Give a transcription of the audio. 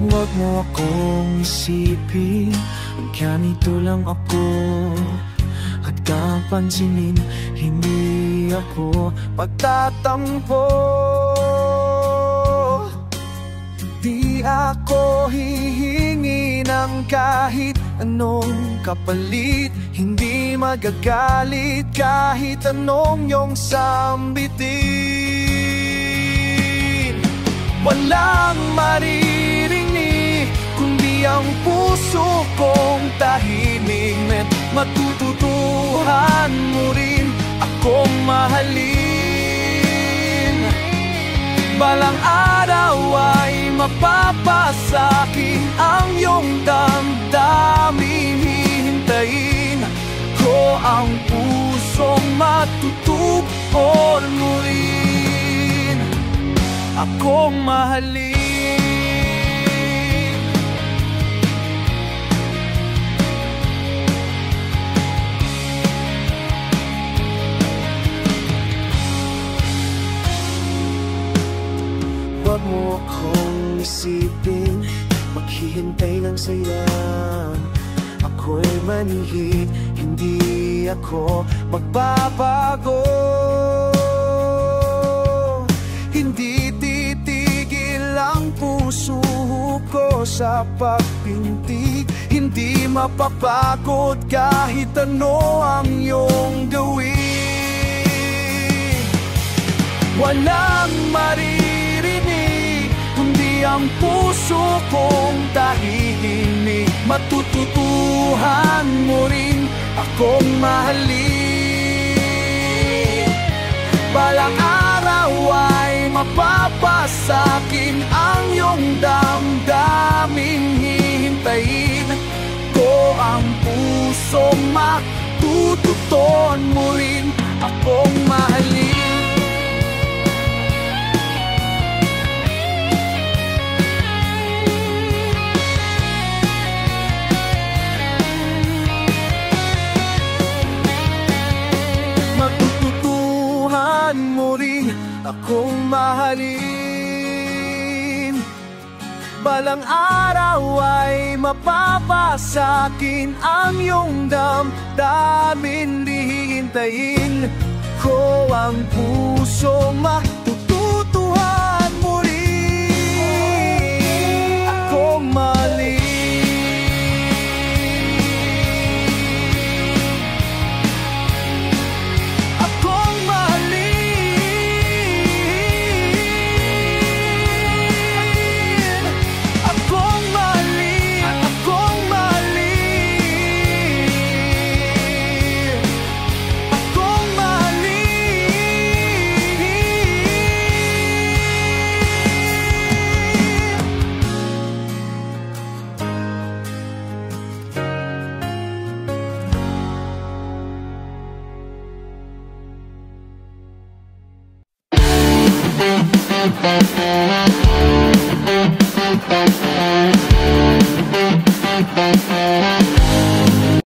Huwag mo akong isipin, ganito lang ako. At kang pansinin, hindi ako pagtatampo. Di ako hihingi ng kahit anong kapalit. Hindi magagalit kahit anong iyong sambitin. Walang maririnig kundi ang puso kong tahimik. Matututuhan mo rin akong mahalin. Balang araw ay mapapasakin ang iyong damdamin. Hihintayin ko ang pusong matutuon mo rin akong mahalin. Huwag mo akong isipin, maghihintay ng saya. Ako'y manhihit, hindi ako magbabago. Hindi titigil ang puso ko sa pagpintig. Hindi mapapagod kahit ano ang iyong gawin. Walang maririnig kundi ang puso kong tahimik. Matututuhan mo rin akong mahalin. Balang araw ay mapapasakin ang iyong damdamin. Hihintayin ko ang pusong matututon mo rin akong mahalin. Matututuhan mo rin akong mahalin. Balang araw ay mapapasakin ang iyong damdamin. Hihintayin ko ang puso matututuhan mo rin akong mahalin.